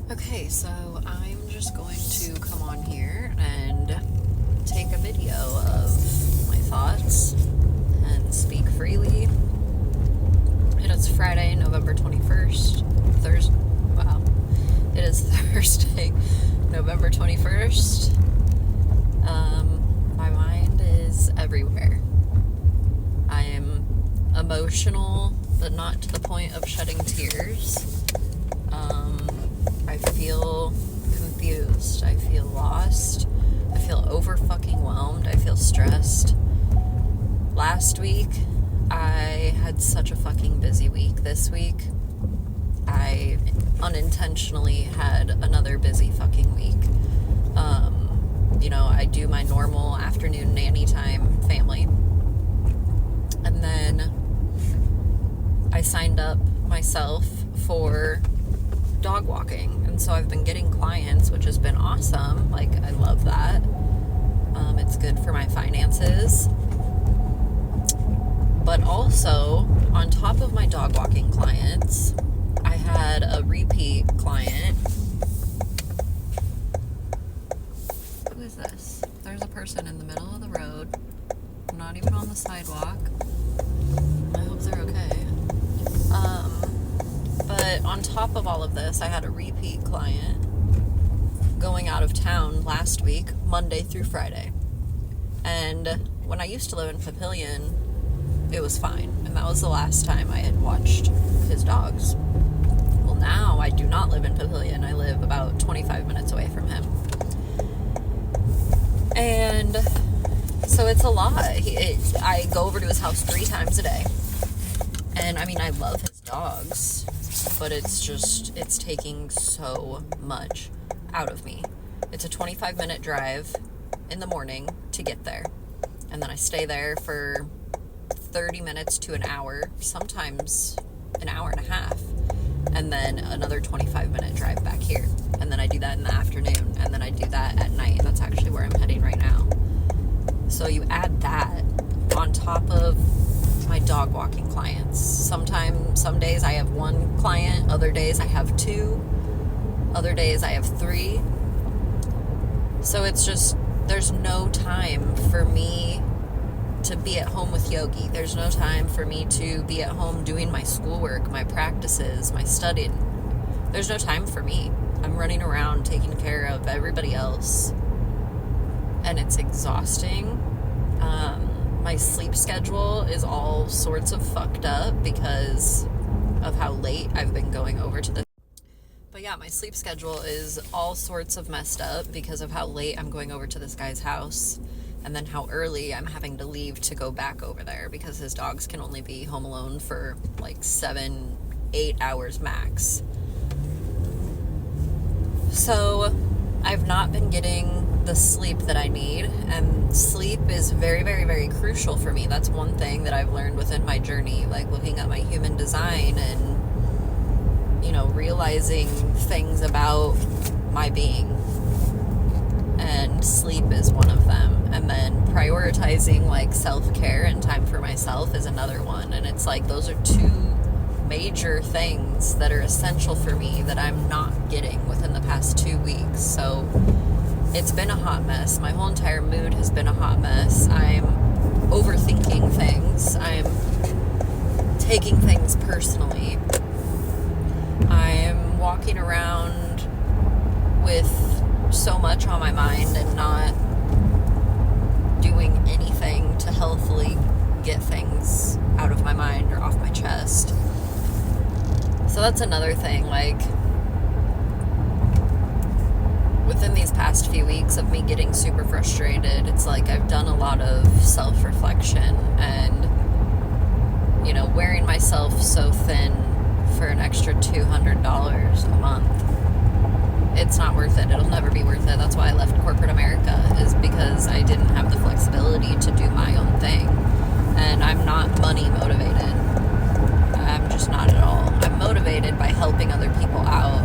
Okay, so I'm just going to come on here and take a video of my thoughts and speak freely. It is Friday, November 21st. Wow. It is Thursday, November 21st. My mind is everywhere. I am emotional, but not to the point of shedding tears. I feel confused. I feel lost. I feel over-fucking-whelmed. I feel stressed. Last week, I had such a fucking busy week. This week, I unintentionally had another busy fucking week. I do my normal afternoon nanny time family. And then I signed up myself for dog walking, and so I've been getting clients, which has been awesome. Like, I love that. It's good for my finances. But also, on top of my dog walking clients, I had a repeat client. Who is this? There's a person in the middle of the road, not even on the sidewalk. I hope they're okay. But on top of all of this, I had a repeat client going out of town last week, Monday through Friday. And when I used to live in Papillion, it was fine. And that was the last time I had watched his dogs. Well, now I do not live in Papillion. I live about 25 minutes away from him. And so it's a lot. I go over to his house 3 times a day. And I mean, I love his dogs, but it's taking so much out of me. It's a 25-minute drive in the morning to get there. And then I stay there for 30 minutes to an hour, sometimes an hour and a half. And then another 25-minute drive back here. And then I do that in the afternoon. And then I do that at night. That's actually where I'm heading right now. So you add that on top of my dog walking clients. Some days I have 1 client, other days I have 2, other days I have 3. So it's just, there's no time for me to be at home with Yogi. There's no time for me to be at home doing my schoolwork, my practices, my studying. There's no time for me. I'm running around taking care of everybody else. And it's exhausting. My sleep schedule is all sorts of fucked up because of how late I've been going over to this. But yeah, my sleep schedule is all sorts of messed up because of how late I'm going over to this guy's house, and then how early I'm having to leave to go back over there because his dogs can only be home alone for like 7-8 hours max. So I've not been getting the sleep that I need, and sleep is very, very, very crucial for me. That's one thing that I've learned within my journey, like looking at my human design and, realizing things about my being. And sleep is one of them. And then prioritizing like self-care and time for myself is another one. And it's like those are 2 major things that are essential for me that I'm not getting within the past 2 weeks. So it's been a hot mess. My whole entire mood has been a hot mess. I'm overthinking things. I'm taking things personally. I'm walking around with so much on my mind and not doing anything to healthily get things out of my mind or off my chest. So that's another thing, like, within these past few weeks of me getting super frustrated, it's like I've done a lot of self-reflection and, wearing myself so thin for an extra $200 a month. It's not worth it. It'll never be worth it. That's why I left corporate America, is because I didn't have the flexibility to do my own thing. And I'm not money motivated. I'm just not at all. I'm motivated by helping other people out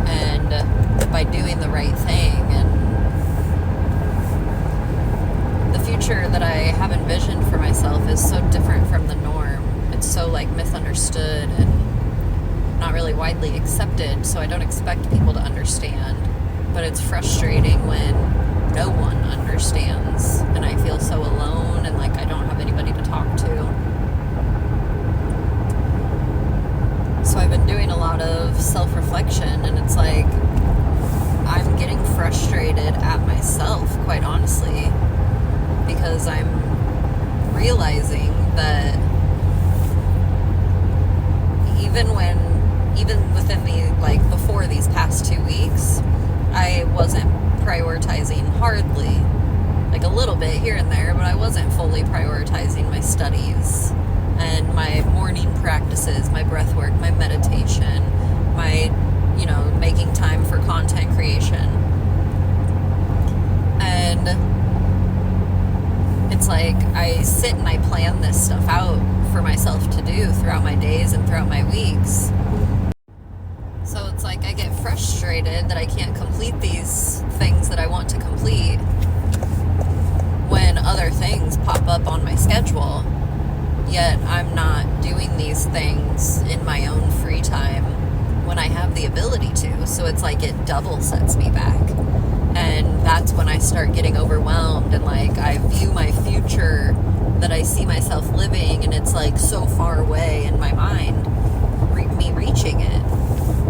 and by doing the right thing. And the future that I have envisioned for myself is so different from the norm. It's so like misunderstood and not really really widely accepted, so I don't expect people to understand. But it's frustrating when no one understands, and I feel so alone and like I don't have anybody to talk to. So I've been doing a lot of self-reflection, and it's like I'm getting frustrated at myself, quite honestly, because I'm realizing that even within before these past 2 weeks, I wasn't prioritizing hardly, like a little bit here and there, but I wasn't fully prioritizing my studies and my morning practices, my breath work, my meditation, my, making time for content creation. And it's like I sit and I plan this stuff out for myself to do throughout my days and throughout my weeks. So it's like I get frustrated that I can't complete these things that I want to complete when other things pop up on my schedule, yet I'm not doing these things in my own free time when I have the ability to. So it's like it double sets me back. And that's when I start getting overwhelmed, and like I view my future that I see myself living, and it's like so far away in my mind, me reaching it.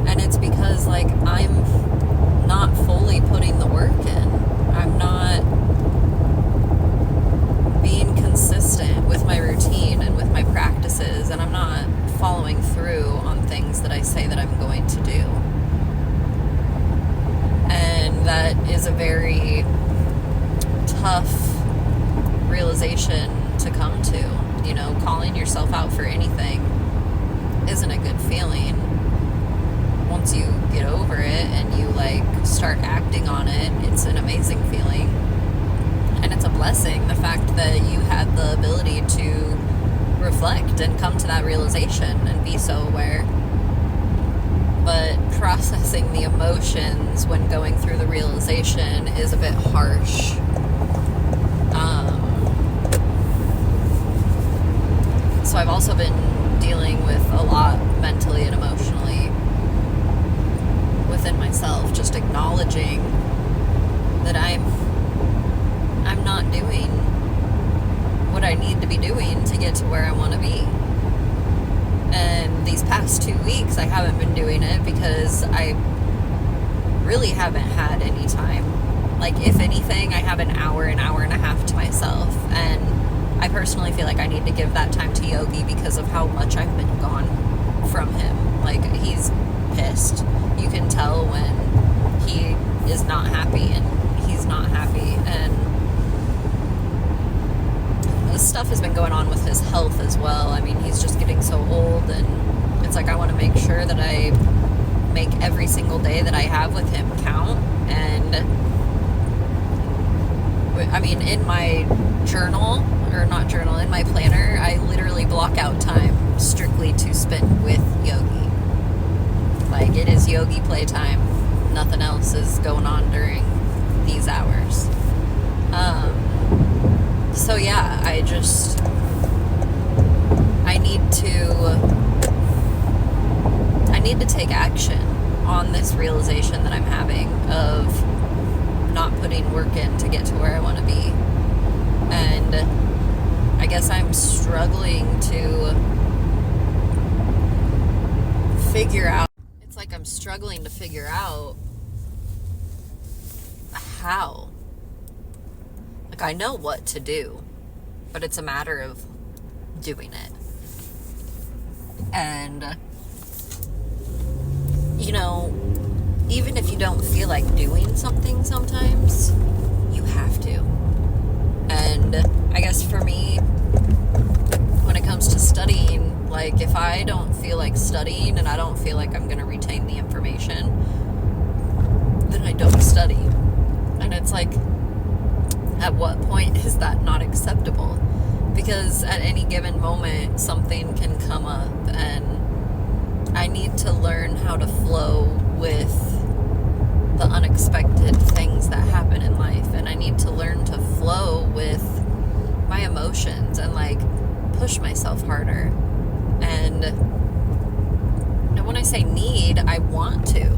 And it's because like I'm not fully putting the work in. I'm not being consistent with my routine and with my practices, and I'm not following through on things that I say that I'm going to do. And that is a very tough realization to come to. Calling yourself out for anything isn't a good feeling. Once you get over it and you start acting on it, it's an amazing feeling. And it's a blessing, the fact that you had the ability to reflect and come to that realization and be so aware. But processing the emotions when going through the realization is a bit harsh. So I've also been dealing with a lot mentally and emotionally within myself, just acknowledging that I'm not doing what I need to be doing to get to where I want to be. And these past 2 weeks, I haven't been doing it because I really haven't had any time. Like, if anything, I have an hour and a half to myself. And I personally feel like I need to give that time to Yogi because of how much I've been gone from him. Like, he's pissed. You can tell when he is not happy and he's not happy. And this stuff has been going on with his health as well. I mean, he's just getting so old, and it's like I want to make sure that I make every single day that I have with him count. And I mean, in my in my planner, I literally block out time strictly to spend with Yogi. Like, it is Yogi playtime. Nothing else is going on during these hours. So yeah, I need to take action on this realization that I'm having of not putting work in to get to where I want to be. And I guess I'm struggling to figure out how. Like, I know what to do, but it's a matter of doing it. And even if you don't feel like doing something sometimes, you have to. And I guess for me, when it comes to studying, like, if I don't feel like studying and I don't feel like I'm going to retain the information, then I don't study. And it's like, at what point is that not acceptable? Because at any given moment, something can come up, and I need to learn how to flow with the unexpected things that happen in life. And I need to learn to flow with my emotions and push myself harder. And And when I say need, I want to.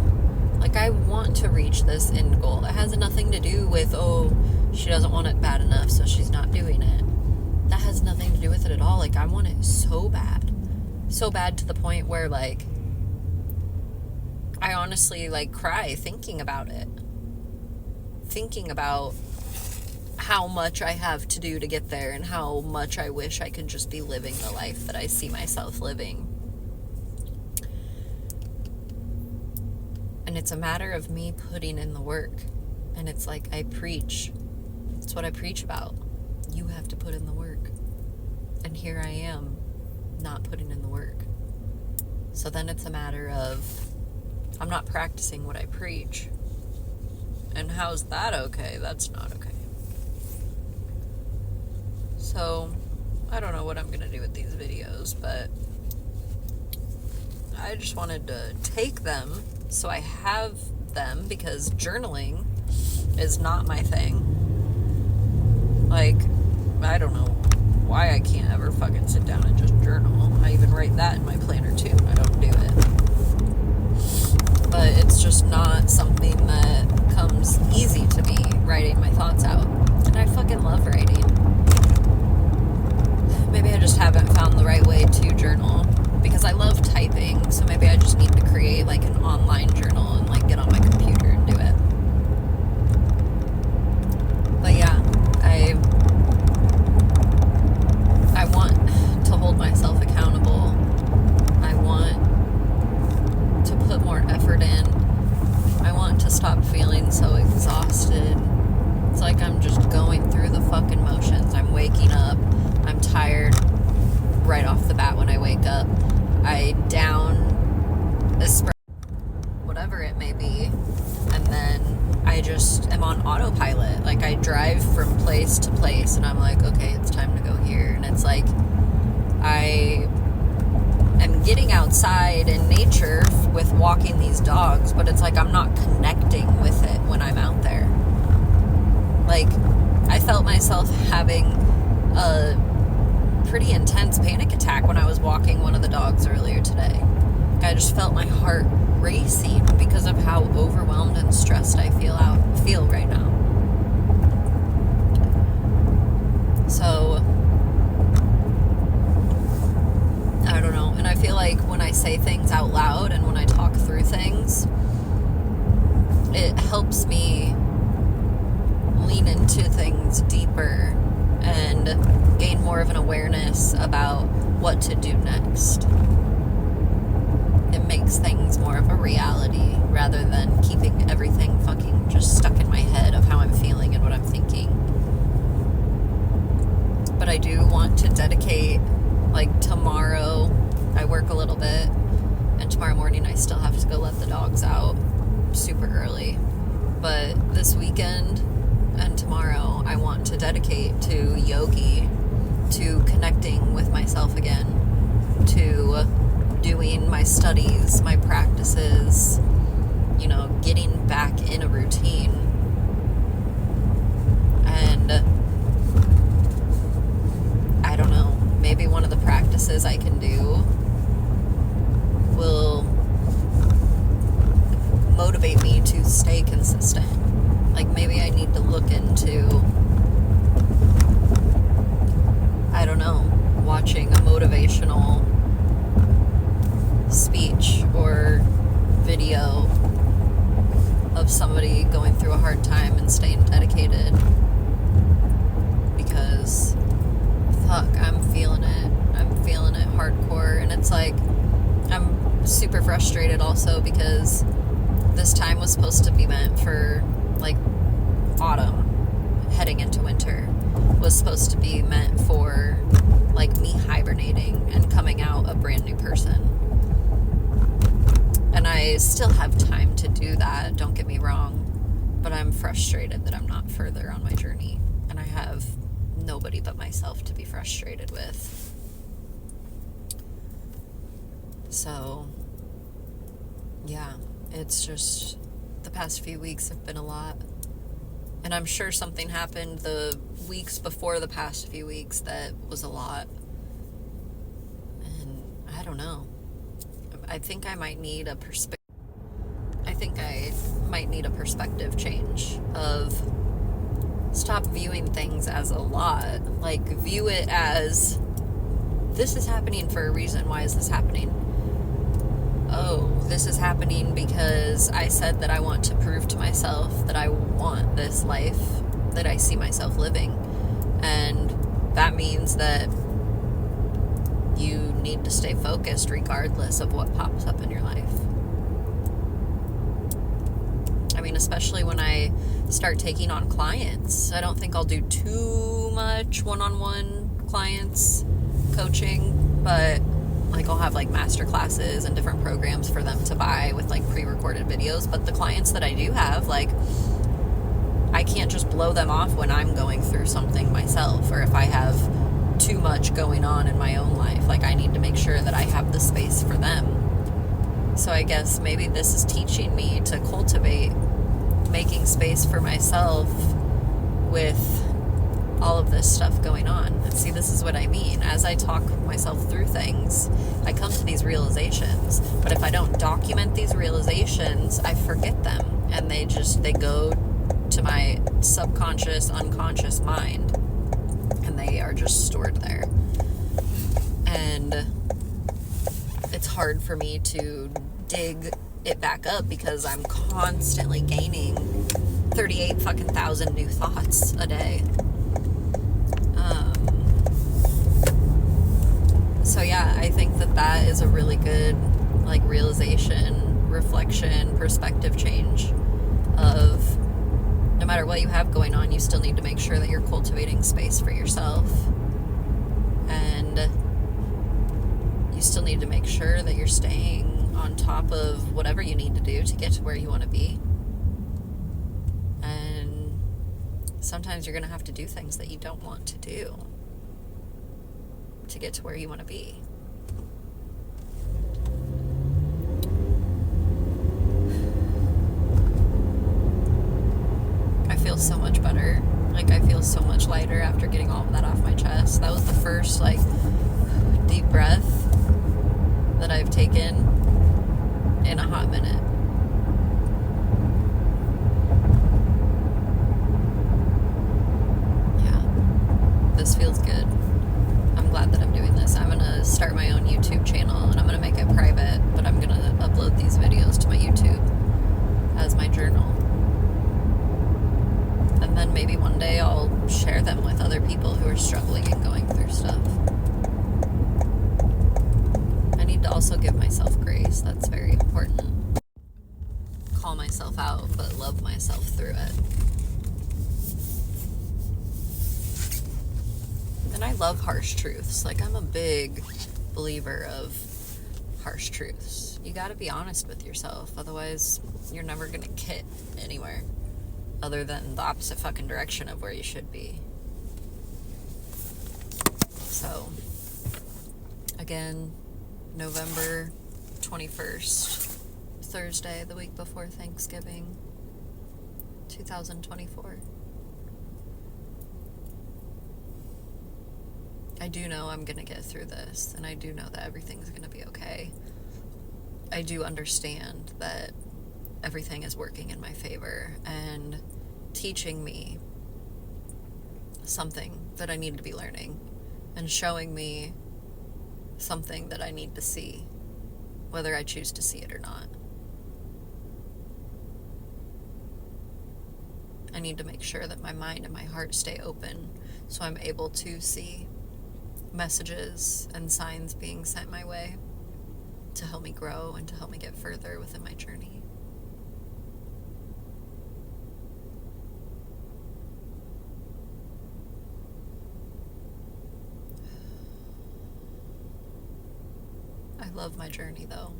Like, I want to reach this end goal. It has nothing to do with, oh, she doesn't want it bad enough, so she's not doing it. That has nothing to do with it at all. Like, I want it so bad. So bad to the point where, like, I honestly, like, cry thinking about it. Thinking about how much I have to do to get there and how much I wish I could just be living the life that I see myself living. And it's a matter of me putting in the work. And it's like I preach. It's what I preach about. You have to put in the work. And here I am, not putting in the work. So then it's a matter of, I'm not practicing what I preach. And how's that okay? That's not okay. So, I don't know what I'm going to do with these videos, but I just wanted to take them so I have them, because journaling is not my thing. Like, I don't know why I can't ever fucking sit down and just journal. I even write that in my planner too. I don't do it. But it's just not something that comes easy to me, writing my thoughts out. And I fucking love writing. Maybe I just haven't found the right way to journal, because I love typing, so maybe I just need to create like an online journal and like get on my computer and do it. But yeah, I want to hold myself accountable. I want to put more effort in. I want to stop feeling so exhausted. It's like I'm just going through the fucking motions. I'm waking up. I'm tired right off the bat when I wake up. I down espresso, whatever it may be, and then I just am on autopilot. Like, I drive from place to place, and I'm like, okay, it's time to go here. And it's like, I am getting outside in nature with walking these dogs, but it's like I'm not connecting with it when I'm out there. Like, I felt myself having a pretty intense panic attack when I was walking one of the dogs earlier today. I just felt my heart racing because of how overwhelmed and stressed I feel right now. So, I don't know. And I feel like when I say things out loud and when I talk through things, it helps me lean into things deeper and gain more of an awareness about what to do next. It makes things more of a reality rather than keeping everything fucking just stuck in my head of how I'm feeling and what I'm thinking. But I do want to dedicate, like, tomorrow I work a little bit, and tomorrow morning I still have to go let the dogs out super early. But this weekend and tomorrow I want to dedicate to yogi, to connecting with myself again, to doing my studies, my practices, you know, getting back in a routine. And I don't know, maybe one of the practices I can do will motivate me to stay consistent. Like, maybe I need to look into, I don't know, watching a motivational speech or video of somebody going through a hard time and staying dedicated. Because, fuck, I'm feeling it. I'm feeling it hardcore. And it's like, I'm super frustrated also because this time was supposed to be meant for, like, autumn, heading into winter. Was supposed to be meant for, like, me hibernating and coming out a brand new person. And I still have time to do that, don't get me wrong, but I'm frustrated that I'm not further on my journey, and I have nobody but myself to be frustrated with. So, yeah, it's just, the past few weeks have been a lot, and I'm sure something happened the weeks before the past few weeks that was a lot, and I don't know. I think I might need a perspective. I think I might need a perspective change of stop viewing things as a lot. Like, view it as, this is happening for a reason. Why is this happening? Oh, this is happening because I said that I want to prove to myself that I want this life that I see myself living. And that means that you need to stay focused regardless of what pops up in your life. I mean, especially when I start taking on clients. I don't think I'll do too much one-on-one clients coaching, but like I'll have like master classes and different programs for them to buy with like pre-recorded videos. But the clients that I do have, like, I can't just blow them off when I'm going through something myself, or if I have too much going on in my own life. Like, I need to make sure that I have the space for them. So I guess maybe this is teaching me to cultivate making space for myself with all of this stuff going on. And see, this is what I mean. As I talk myself through things, I come to these realizations. But if I don't document these realizations, I forget them. And they go to my subconscious, unconscious mind. And they are just stored there. And it's hard for me to dig it back up because I'm constantly gaining 38,000 new thoughts a day. So yeah, I think that is a really good like realization, reflection, perspective change of no matter what you have going on, you still need to make sure that you're cultivating space for yourself. And you still need to make sure that you're staying on top of whatever you need to do to get to where you want to be. And sometimes you're going to have to do things that you don't want to do to get to where you want to be. I feel so much better. Like, I feel so much lighter after getting all of that off my chest. That was the first, like, deep breath that I've taken in a hot minute. Yeah. This feels good. I'm glad that I'm doing this. I'm going to start my own YouTube channel, and I'm going to make it private, but I'm going to upload these videos to my YouTube as my journal. And then maybe one day I'll share them with other people who are struggling and going through stuff. I need to also give myself grace. That's very important. Call myself out, but love myself through it. And I love harsh truths. Like, I'm a big believer of harsh truths. You gotta be honest with yourself. Otherwise, you're never gonna get anywhere other than the opposite fucking direction of where you should be. So, again, November 21st, Thursday, the week before Thanksgiving, 2024. I do know I'm going to get through this, and I do know that everything's going to be okay. I do understand that everything is working in my favor and teaching me something that I need to be learning and showing me something that I need to see, whether I choose to see it or not. I need to make sure that my mind and my heart stay open so I'm able to see messages and signs being sent my way to help me grow and to help me get further within my journey. I love my journey, though.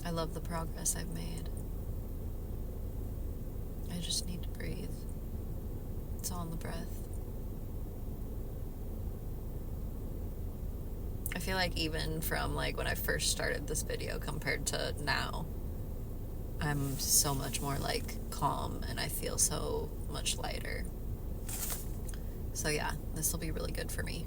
I love the progress I've made. I just need to breathe. It's all in the breath. I feel like even from like when I first started this video compared to now, I'm so much more like calm and I feel so much lighter. So yeah, this will be really good for me.